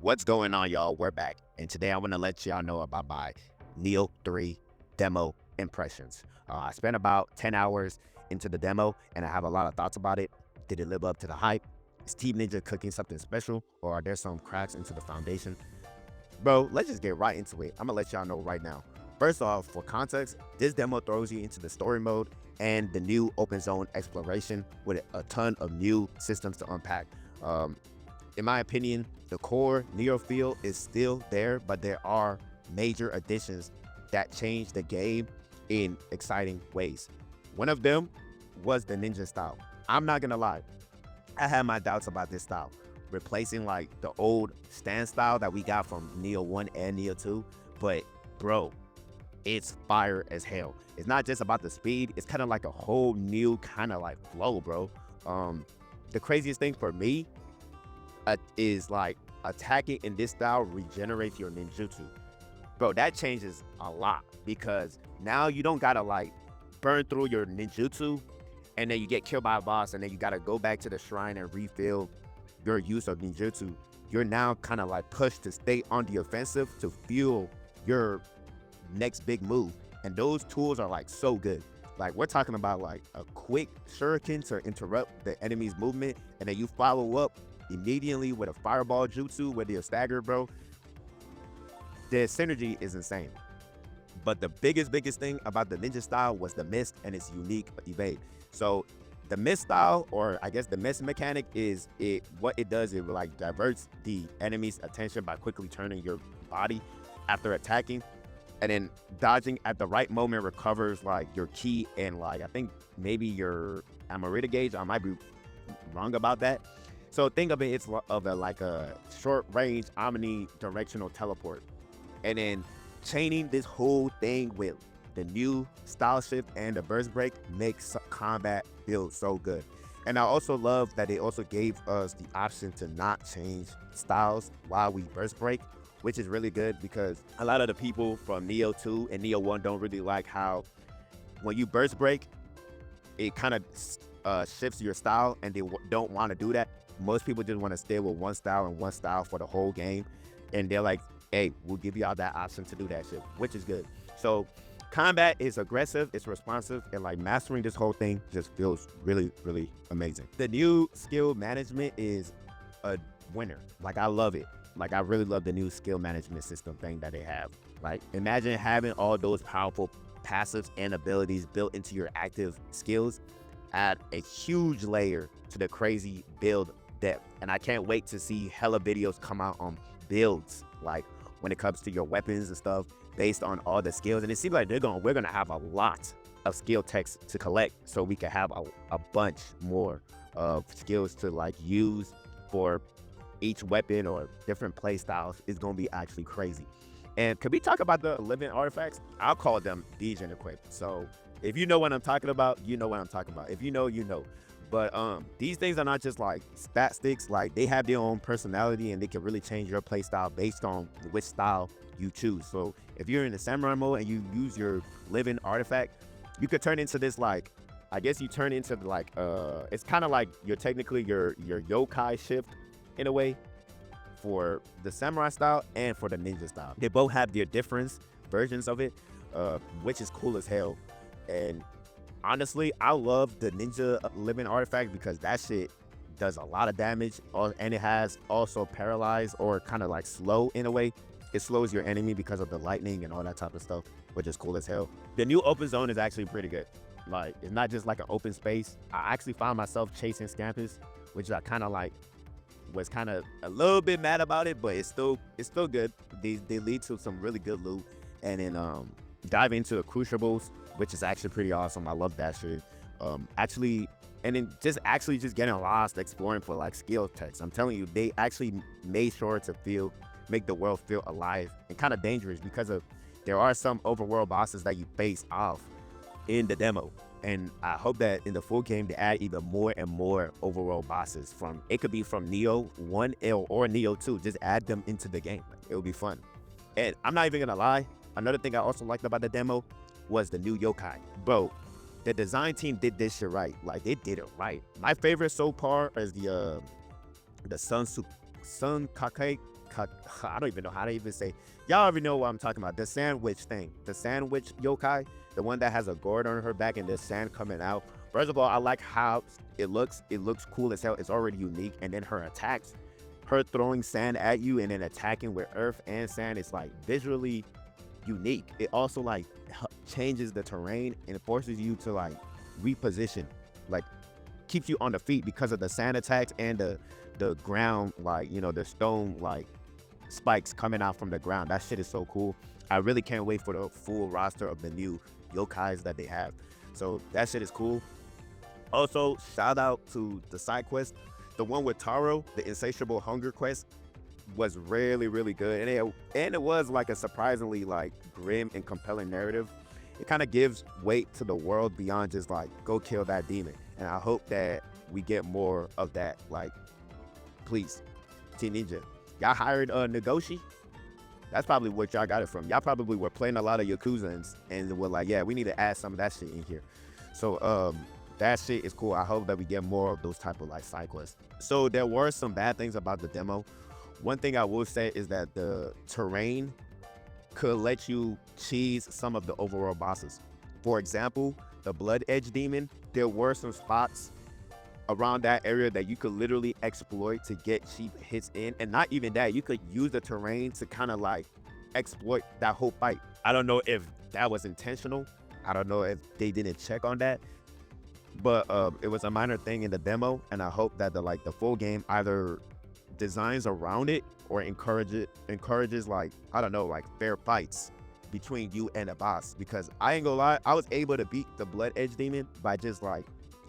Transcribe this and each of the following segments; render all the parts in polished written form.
What's going on, y'all? We're back, and today I want to let y'all know about my Nioh 3 demo impressions. I spent about 10 hours into the demo, and I have a lot of thoughts about it. Did it live up to the hype? Is Team Ninja cooking something special, or are there some cracks into the foundation? Bro, let's just get right into it. I'm gonna let y'all know right now. First off, for context, this demo throws you into the story mode and the new open zone exploration with a ton of new systems to unpack. Um, in my opinion, the core Neo feel is still there, but there are major additions that change the game in exciting ways. One of them was the ninja style. I'm not gonna lie, I had my doubts about this style, replacing like the old stand style that we got from Neo 1 and Neo 2. But bro, it's fire as hell. It's not just about the speed, it's kind of like a whole new kind of like flow, bro. The craziest thing for me is like attacking in this style regenerates your ninjutsu. Bro, that changes a lot because now you don't gotta like burn through your ninjutsu and then you get killed by a boss and then you gotta go back to the shrine and refill your use of ninjutsu. You're now kind of like pushed to stay on the offensive to fuel your next big move. And those tools are like so good. Like we're talking about like a quick shuriken to interrupt the enemy's movement, and then you follow up immediately with a fireball jutsu with your stagger, bro. The synergy is insane. But the biggest thing about the ninja style was the mist and its unique evade. So the mist style, or I guess the mist mechanic, is what it does, it like diverts the enemy's attention by quickly turning your body after attacking, and then dodging at the right moment recovers like your ki and like I think maybe your Amorita gauge. I might be wrong about that. So think of it, it's of a like a short range omnidirectional teleport, and then chaining this whole thing with the new style shift and the burst break makes combat feel so good. And I also love that they also gave us the option to not change styles while we burst break, which is really good because a lot of the people from Neo 2 and Neo 1 don't really like how when you burst break, it kind of shifts your style, and they don't want to do that. Most people just want to stay with one style and one style for the whole game, and they're like, hey, we'll give y'all that option to do that shit, which is good. So combat is aggressive, it's responsive, and like mastering this whole thing just feels really amazing. The new skill management is a winner. Like I love it. Like I really love the new skill management system thing that they have. Like imagine having all those powerful passives and abilities built into your active skills. Add a huge layer to the crazy build depth. And I can't wait to see hella videos come out on builds, like when it comes to your weapons and stuff based on all the skills. And it seems like we're gonna have a lot of skill text to collect so we can have a bunch more of skills to like use for each weapon or different play styles. Is gonna be actually crazy. And can we talk about the living artifacts? I'll call them Degen equipped. So if you know what I'm talking about, you know what I'm talking about. If you know, you know. But these things are not just like stat sticks. Like they have their own personality, and they can really change your play style based on which style you choose. So if you're in the samurai mode and you use your living artifact, you could turn into this like, I guess you turn into like it's kind of like you're technically your yokai shift in a way for the samurai style and for the ninja style. They both have their different versions of it, which is cool as hell. And honestly, I love the ninja living artifact because that shit does a lot of damage, and it has also paralyzed or kind of like slow in a way. It slows your enemy because of the lightning and all that type of stuff, which is cool as hell. The new open zone is actually pretty good. Like it's not just like an open space. I actually found myself chasing scampers, which I kind of like was kind of a little bit mad about it, but it's still good. They lead to some really good loot, and then dive into the crucibles, which is actually pretty awesome. I love that shit. Actually, and then just getting lost exploring for like skill text. I'm telling you, they actually made sure to make the world feel alive and kind of dangerous because of there are some overworld bosses that you face off in the demo. And I hope that in the full game they add even more and more overworld bosses. It could be from Neo 1 or Neo 2. Just add them into the game. It will be fun. And I'm not even gonna lie, another thing I also liked about the demo was the new yokai. Bro, the design team did this shit right. Like they did it right. My favorite so far is the Sun I don't even know how to even say. Y'all already know what I'm talking about. The sandwich thing. The sandwich yokai. The one that has a gourd on her back and the sand coming out. First of all, I like how it looks. It looks cool as hell. It's already unique. And then her attacks, her throwing sand at you and then attacking with earth and sand, it's like visually unique. It also like changes the terrain and forces you to like reposition, like keeps you on the feet because of the sand attacks and the ground, like, you know, the stone like spikes coming out from the ground. That shit is so cool. I really can't wait for the full roster of the new yokais that they have. So that shit is cool. Also, shout out to the side quest. The one with Taro, the insatiable hunger quest, was really, really good. And it was like a surprisingly like grim and compelling narrative. It kind of gives weight to the world beyond just like go kill that demon. And I hope that we get more of that. Like, please, Team Ninja, y'all hired Nagoshi. That's probably what y'all got it from. Y'all probably were playing a lot of Yakuzans and were like, yeah, we need to add some of that shit in here. So that shit is cool. I hope that we get more of those type of like side quests. So there were some bad things about the demo. One thing I will say is that the terrain could let you cheese some of the overall bosses. For example, the Blood Edge Demon, there were some spots around that area that you could literally exploit to get cheap hits in. And not even that, you could use the terrain to kind of like exploit that whole fight. I don't know if that was intentional. I don't know if they didn't check on that. But it was a minor thing in the demo, and I hope that the full game either designs around it or encourages like, I don't know, like fair fights between you and a boss. Because I ain't gonna lie, I was able to beat the Blood Edge Demon by just like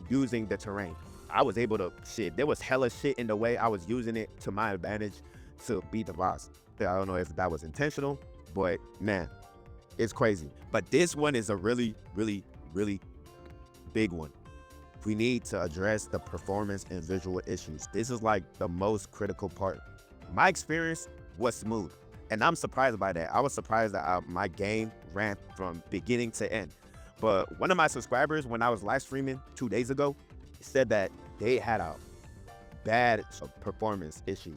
using the terrain. I was able to there was hella shit in the way. I was using it to my advantage to beat the boss. I don't know if that was intentional, but man, it's crazy. But this one is a really, really, really big one. We need to address the performance and visual issues. This is like the most critical part. My experience was smooth, and I'm surprised by that. I was surprised that my game ran from beginning to end. But one of my subscribers, when I was live streaming 2 days ago, said that they had a bad performance issue.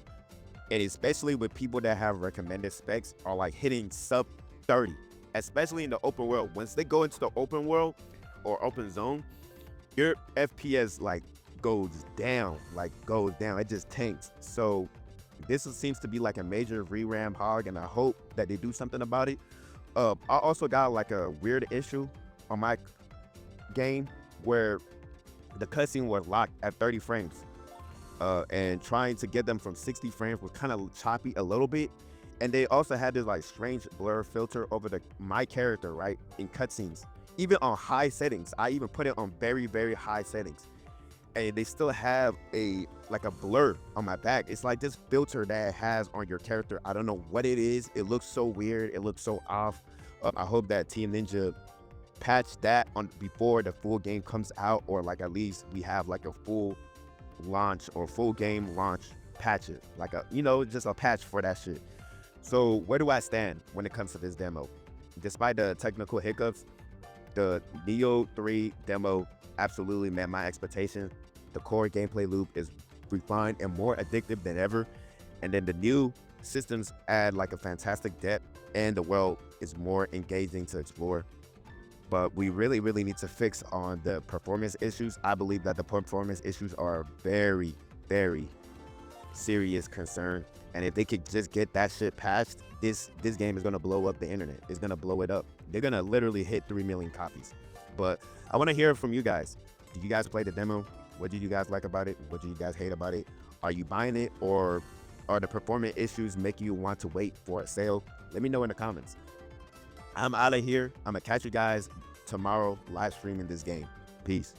And especially with people that have recommended specs are like hitting sub 30, especially in the open world. Once they go into the open world or open zone, your FPS like goes down. It just tanks. So this seems to be like a major VRAM hog, and I hope that they do something about it. I also got like a weird issue on my game where the cutscene was locked at 30 frames. And trying to get them from 60 frames was kind of choppy a little bit. And they also had this like strange blur filter over my character, right, in cutscenes. Even on high settings, I even put it on very, very high settings, and they still have a blur on my back. It's like this filter that it has on your character. I don't know what it is. It looks so weird. It looks so off. I hope that Team Ninja patch that on before the full game comes out, or like at least we have like a full launch or full game launch patches, like just a patch for that shit. So where do I stand when it comes to this demo? Despite the technical hiccups, the Nioh 3 demo absolutely met my expectations. The core gameplay loop is refined and more addictive than ever. And then the new systems add like a fantastic depth, and the world is more engaging to explore. But we really, really need to fix on the performance issues. I believe that the performance issues are a very, very serious concern. And if they could just get that shit patched, this game is gonna blow up the internet. It's gonna blow it up. They're gonna literally hit 3 million copies. But I wanna hear from you guys. Did you guys play the demo? What did you guys like about it? What did you guys hate about it? Are you buying it, or are the performance issues making you want to wait for a sale? Let me know in the comments. I'm out of here. I'm gonna catch you guys tomorrow live streaming this game. Peace.